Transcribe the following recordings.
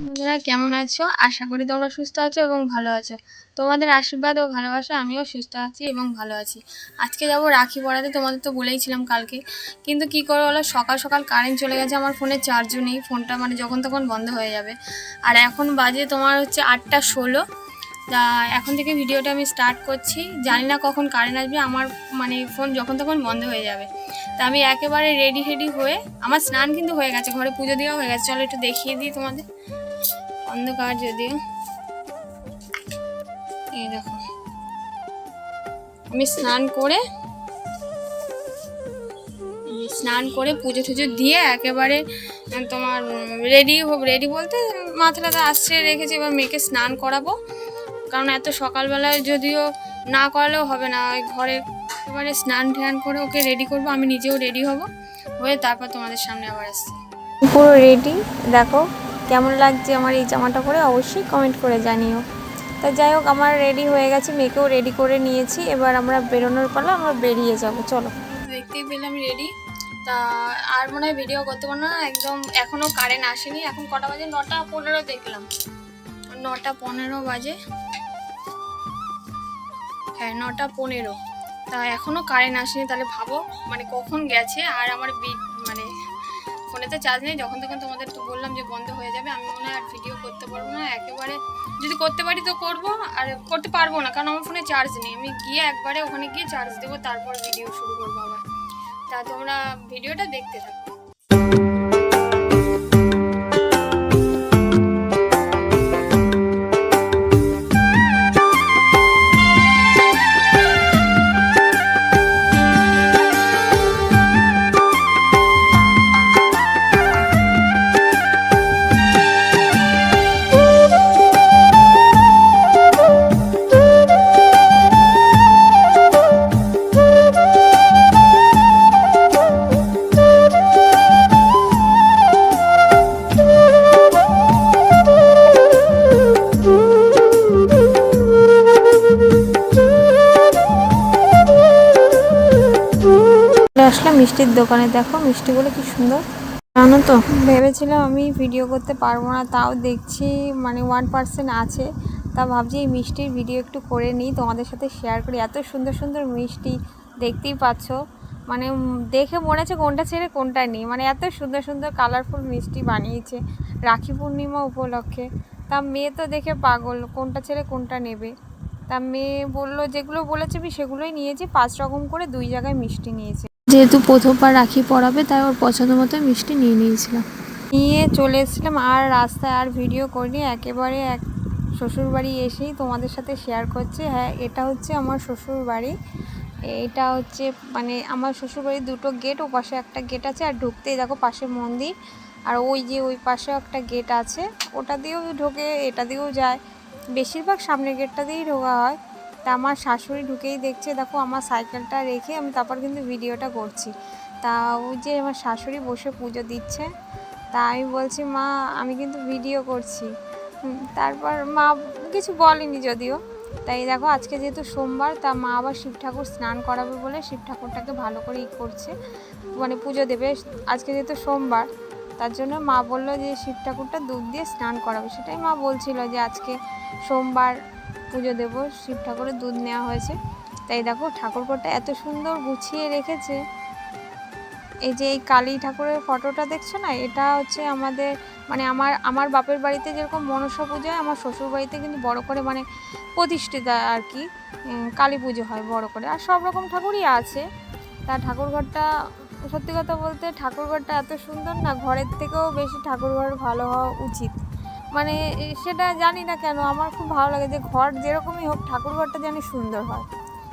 বন্ধুরা কেমন আছো? আশা করি তোমরা সুস্থ আছো এবং ভালো আছো। তোমাদের আশীর্বাদ ও ভালোবাসা আমিও সুস্থ আছি এবং ভালো আছি। আজকে যাব রাখি পড়াতে, তোমাদের তো বলেইছিলাম কালকে, কিন্তু কি করে বলো, সকাল সকাল কারেন্ট চলে গেছে, আমার ফোনে চার্জও নেই, ফোনটা মানে যখন তখন বন্ধ হয়ে যাবে। আর এখন বাজে তোমার হচ্ছে 8টা 16। তা এখন থেকে ভিডিওটা আমি স্টার্ট করছি, জানি না কখন কারেন্ট আসবে, আমার মানে ফোন যখন তখন বন্ধ হয়ে যাবে। তা আমি একেবারে রেডি হয়ে, আমার স্নান কিন্তু হয়ে গেছে, ঘরে পুজো দেওয়া হয়ে গেছে, চলো একটু দেখিয়ে দিই তোমাদের। অন্ধকার যদিও, এই দেখো আমি স্নান করে পুজো টুজো দিয়ে একেবারে তোমার রেডি বলতে মাথাটা আসছে রেখেছি, এবার মেয়েকে স্নান করাবো, কারণ এত সকালবেলায় যদিও না করালেও হবে না, ওই ঘরে এবারে স্নান টান করে ওকে রেডি করব, আমি নিজেও রেডি হব, হয়ে তারপর তোমাদের সামনে আবার আসছি। পুরো রেডি, দেখো কেমন লাগছে আমার এই জামাটা পরে, অবশ্যই কমেন্ট করে জানিও। তা যাই হোক, আমার রেডি হয়ে গেছে, মেয়েকেও রেডি করে নিয়েছি, এবার আমরা বেরোনোর পালা, আমরা বেরিয়ে যাব, চলো। দেখতেই পেলাম রেডি। তা আর মনে হয় ভিডিও করতে পারবো না একদম, এখনও কারেন্ট আসেনি, এখন কটা বাজে? 9টা 15 দেখলাম, 9টা 15 বাজে, হ্যাঁ 9টা 15। তা এখনও কারেন্ট আসেনি, তাহলে ভাবো মানে কখন গেছে। আর আমার মানে ফোনেতে চার্জ নেই, যখন তখন তোমাদের তো বললাম যে বন্ধ হয়ে যাবে, আমি মনে হয় আর ভিডিও করতে পারবো না একেবারে। যদি করতে পারি তো করবো, আর করতে পারবো না কারণ আমার ফোনে চার্জ নেই, আমি গিয়ে একবারে ওখানে গিয়ে চার্জ দেবো, তারপর ভিডিও শুরু করবো আবার। তা তোমরা ভিডিওটা দেখতে থাকো। আসলাম মিষ্টির দোকানে, দেখো মিষ্টিগুলো কি সুন্দর, জানো তো ভেবেছিলাম আমি ভিডিও করতে পারবো না, তাও দেখছি মানে 1% আছে, তা ভাবছি এই মিষ্টির ভিডিও একটু করে নিই, তোমাদের সাথে শেয়ার করি। এত সুন্দর সুন্দর মিষ্টি, দেখতেই পাচ্ছ, মানে দেখে মনে হচ্ছে কোনটা ছেড়ে কোনটা নেই, মানে এত সুন্দর সুন্দর কালারফুল মিষ্টি বানিয়েছে রাখি পূর্ণিমা উপলক্ষে। তা মেয়ে তো দেখে পাগল, কোনটা ছেড়ে কোনটা নেবে। তা মেয়ে বললো যেগুলো বলেছে আমি সেগুলোই নিয়েছি, 5 রকম করে 2 জায়গায় মিষ্টি নিয়েছে, যেহেতু প্রথমবার রাখি পরাবে তাই ওর পছন্দ মতো মিষ্টি নিয়েছিলাম, নিয়ে চলে এসেছিলাম। আর রাস্তায় আর ভিডিও করিনি, একেবারে শ্বশুরবাড়ি এসেই তোমাদের সাথে শেয়ার করছি। হ্যাঁ, এটা হচ্ছে আমার শ্বশুরবাড়ি, এটা হচ্ছে মানে আমার শ্বশুরবাড়ির 2টো গেট, ও পাশে একটা গেট আছে, আর ঢুকতেই দেখো পাশে মন্দির, আর ওই যে ওই পাশেও একটা গেট আছে, ওটা দিয়েও ঢোকে, এটা দিয়েও যায়, বেশিরভাগ সামনের গেটটা দিয়েই ঢোকা হয়। তা আমার শাশুড়ি ঢুকেই দেখছে, দেখো আমার সাইকেলটা রেখে আমি তারপর কিন্তু ভিডিওটা করছি। তা ওই যে আমার শাশুড়ি বসে পুজো দিচ্ছে, তা আমি বলছি মা আমি কিন্তু ভিডিও করছি, তারপর মা কিছু বলেনি যদিও। তাই দেখো আজকে যেহেতু সোমবার, তা মা আবার শিব ঠাকুর স্নান করাবে বলে শিব ঠাকুরটাকে ভালো করে করছে, মানে পুজো দেবে আজকে যেহেতু সোমবার, তার জন্য মা বললো যে শিব ঠাকুরটা দুধ দিয়ে স্নান করাবে, সেটাই মা বলছিল যে আজকে সোমবার পুজো দেবো, শিব ঠাকুরের দুধ নেওয়া হয়েছে। তাই দেখো ঠাকুরঘরটা এত সুন্দর গুছিয়ে রেখেছে। এই যে এই কালী ঠাকুরের ফটোটা দেখছো না, এটা হচ্ছে আমাদের মানে আমার বাপের বাড়িতে যেরকম মনসা পুজো হয়, আমার শ্বশুর বাড়িতে কিন্তু বড় করে মানে প্রতিষ্ঠিতা আর কি, কালী পুজো হয় বড় করে, আর সব রকম ঠাকুরই আছে। তা ঠাকুরঘরটা সত্যি কথা বলতে ঠাকুরঘরটা এত সুন্দর না, ঘরের থেকেও বেশি ঠাকুরঘর ভালো হওয়া উচিত, মানে সেটা জানি না কেন আমার খুব ভালো লাগে যে ঘর যেরকমই হোক ঠাকুরঘরটা যেন সুন্দর হয়।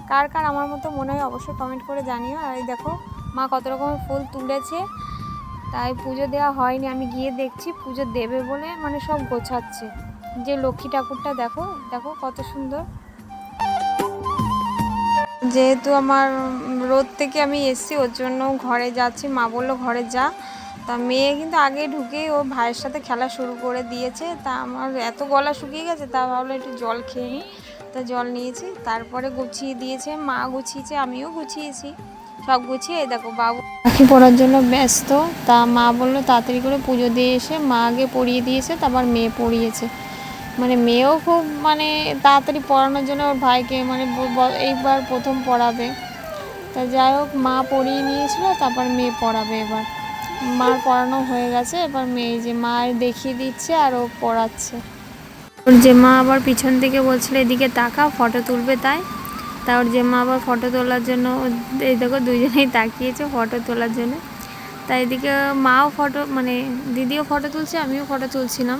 কার কার আমার মতো মনে হয় অবশ্যই কমেন্ট করে জানিও। আর এই দেখো মা কত রকমের ফুল তুলেছে, তাই পুজো দেওয়া হয়নি, আমি গিয়ে দেখছি পুজো দেবে বলে মানে সব গোছাচ্ছে। যে লক্ষ্মী ঠাকুরটা দেখো, দেখো কত সুন্দর। যেহেতু আমার রোদ থেকে আমি এসছি, ওর জন্য ঘরে যাচ্ছি, মা বললো ঘরে যা। তা মেয়ে কিন্তু আগে ঢুকেই ওর ভাইয়ের সাথে খেলা শুরু করে দিয়েছে, তা আমার এত গলা শুকিয়ে গেছে, তা ভাবলো একটু জল খেয়ে নিই, তা জল নিয়েছি, তারপরে গুছিয়ে দিয়েছে মা, গুছিয়েছে আমিও গুছিয়েছি, সব গুছিয়ে দেখো বাবু রাখি পরার জন্য ব্যস্ত। তা মা বললো তাড়াতাড়ি করে পুজো দিয়ে এসে মা আগে পরিয়ে দিয়েছে, তারপর মেয়ে পরিয়েছে। মানে মেয়েও খুব মানে তাড়াতাড়ি পড়ানোর জন্য ওর ভাইকে মানে এইবার প্রথম পড়াবে। তা যাই হোক মা পড়িয়ে নিয়েছিল, তারপর মেয়ে পড়াবে। এবার মার পড়ানো হয়ে গেছে, এবার মেয়ে যে মায়ের দেখিয়ে দিচ্ছে আর ও পড়াচ্ছে। ওর যে মা আবার পিছন থেকে বলছিল এদিকে তাকা ফটো তুলবে, তা ওর যে মা আবার ফটো তোলার জন্য এই দেখো দুজনেই তাকিয়েছে ফটো তোলার জন্য। তাই এদিকে মাও ফটো মানে দিদিও ফটো তুলছে, আমিও ফটো তুলছিলাম।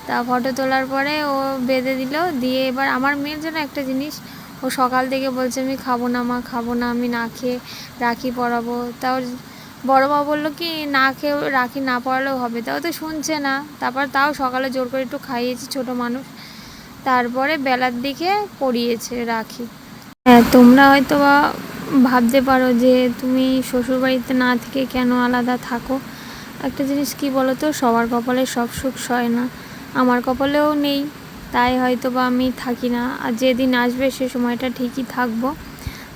তা ফটো তোলার পরে ও বেঁধে দিল, দিয়ে এবার আমার মেয়ের জন্য একটা জিনিস, ও সকাল থেকে বলছে আমি খাবো না মা, খাবো না, আমি না খেয়ে রাখি পরাবো। তাও বড় মা বললো কি না খেয়ে রাখি না পরালেও হবে, তাও তো শুনছে না। তারপর তাও সকালে জোর করে একটু খাইয়েছি, ছোটো মানুষ। তারপরে বেলার দিকে পরিয়েছে রাখি। হ্যাঁ, তোমরা হয়তো বা ভাবতে পারো যে তুমি শ্বশুরবাড়িতে না থেকে কেন আলাদা থাকো। একটা জিনিস কি বলো তো, সবার কপালে সব সুখ সয় না, আমার কপালেও নেই, তাই হয়তো বা আমি থাকি না। আর যেদিন আসবে সে সময়টা ঠিকই থাকবো।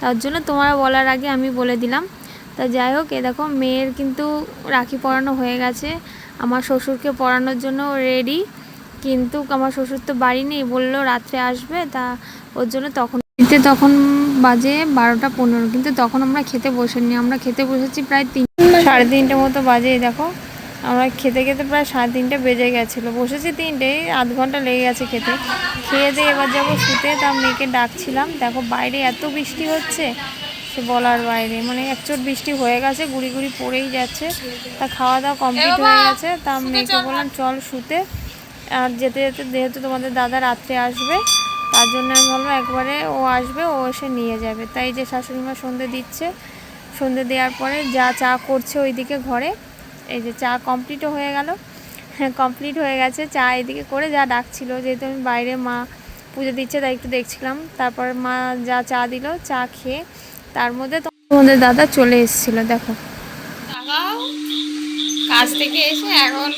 তার জন্য তোমার বলার আগে আমি বলে দিলাম। তা যাই হোক, এ দেখো মেয়ের কিন্তু রাখি পরানো হয়ে গেছে, আমার শ্বশুরকে পরানোর জন্য রেডি। কিন্তু আমার শ্বশুর তো বাড়ি নেই, বললো রাত্রে আসবে, তা ওর জন্য তখন বাজে 12টা 15, কিন্তু তখন আমরা খেতে বসিনি, আমরা খেতে বসেছি প্রায় 3 সাড়ে 3টে মতো বাজে। দেখো আমরা খেতে খেতে প্রায় 3:30 বেজে গেছিলো, বসেছি 3টে, আধ ঘন্টা লেগে গেছে খেতে। খেয়ে দিয়ে এবার যাবো শুতে, তা মেয়েকে ডাকছিলাম। দেখো বাইরে এত বৃষ্টি হচ্ছে সে বলার বাইরে, মানে একচোট বৃষ্টি হয়ে গেছে, গুড়ি গুড়ি পড়েই যাচ্ছে। তা খাওয়া দাওয়া কমপ্লিট হয়ে গেছে, তা মেয়েকে বললাম চল শুতে। আর যেতে যেতে যেহেতু তোমাদের দাদা রাত্রে আসবে, তার জন্য আমি ভাবলাম একবারে ও আসবে, ও এসে নিয়ে যাবে। তাই যে শাশুড়িমা সন্ধে দিচ্ছে, সন্ধে দেওয়ার পরে যা চা করছে ওইদিকে ঘরে, এই যে চা কমপ্লিটও হয়ে গেল। হ্যাঁ, কমপ্লিট হয়ে গেছে চা এদিকে করে, যা ডাকছিল যেহেতু আমি বাইরে মা পুজো দিচ্ছে তাই একটু দেখছিলাম। তারপর মা যা চা দিল, চা খেয়ে তার মধ্যে তোমাদের দাদা চলে এসেছিলো। দেখো কাজ থেকে এসে এখন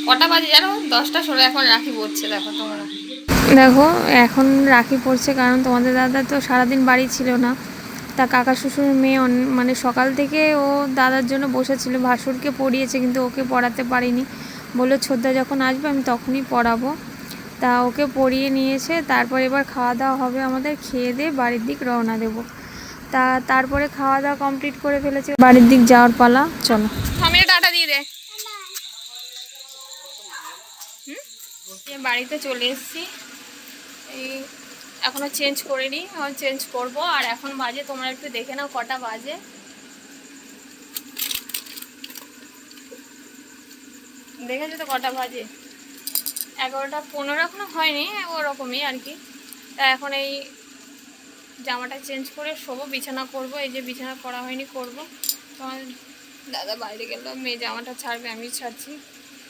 কটা বাজে জানো, 10টা 16, এখন রাখি পড়ছে। দেখো তোমরা, দেখো এখন রাখি পড়ছে, কারণ তোমাদের দাদা তো সারাদিন বাড়ি ছিল না। তা কাকা শ্বশুর মেয়ে মানে সকাল থেকে ও দাদার জন্য বসেছিল, ভাসুরকে পড়িয়েছে কিন্তু ওকে পড়াতে পারিনি, বললো ছোটদা যখন আসবে আমি তখনই পড়াবো। তা ওকে পড়িয়ে নিয়েছে, তারপর এবার খাওয়া দাওয়া হবে আমাদের, খেয়ে দিয়ে বাড়ির দিক রওনা দেবো। তা তারপরে খাওয়া দাওয়া কমপ্লিট করে ফেলেছে, বাড়ির দিক যাওয়ার পালা। চলো থামিয়ে টাটা দিয়ে দে। বাড়িতে চলে এসেছি, এই এখনও চেঞ্জ করিনি, এখন চেঞ্জ করব। আর এখন বাজে তোমরা একটু দেখে নাও কটা বাজে। দেখেছো তো কটা বাজে, 11টা 15 এখনো হয়নি, ওরকমই আর কি। তা এখন এই জামাটা চেঞ্জ করে শোবো, বিছানা করব। এই যে বিছানা করা হয়নি, করব। তোমার দাদা বাইরে গেল, মেয়ে জামাটা ছাড়বে, আমি ছাড়ছি,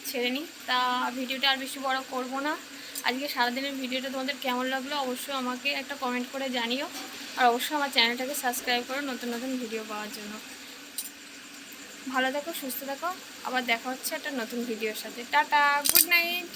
ছেড়ে নিই। তা ভিডিওটা আর বেশি বড় করব না। আজকে সারাদিনের ভিডিওটা তোমাদের কেমন লাগলো অবশ্যই আমাকে একটা কমেন্ট করে জানিও। আর অবশ্যই আমার চ্যানেলটাকে সাবস্ক্রাইব করো নতুন নতুন ভিডিও পাওয়ার জন্য। ভালো থাকো, সুস্থ থাকো, আবার দেখা হচ্ছে একটা নতুন ভিডিওর সাথে। Tata, good night.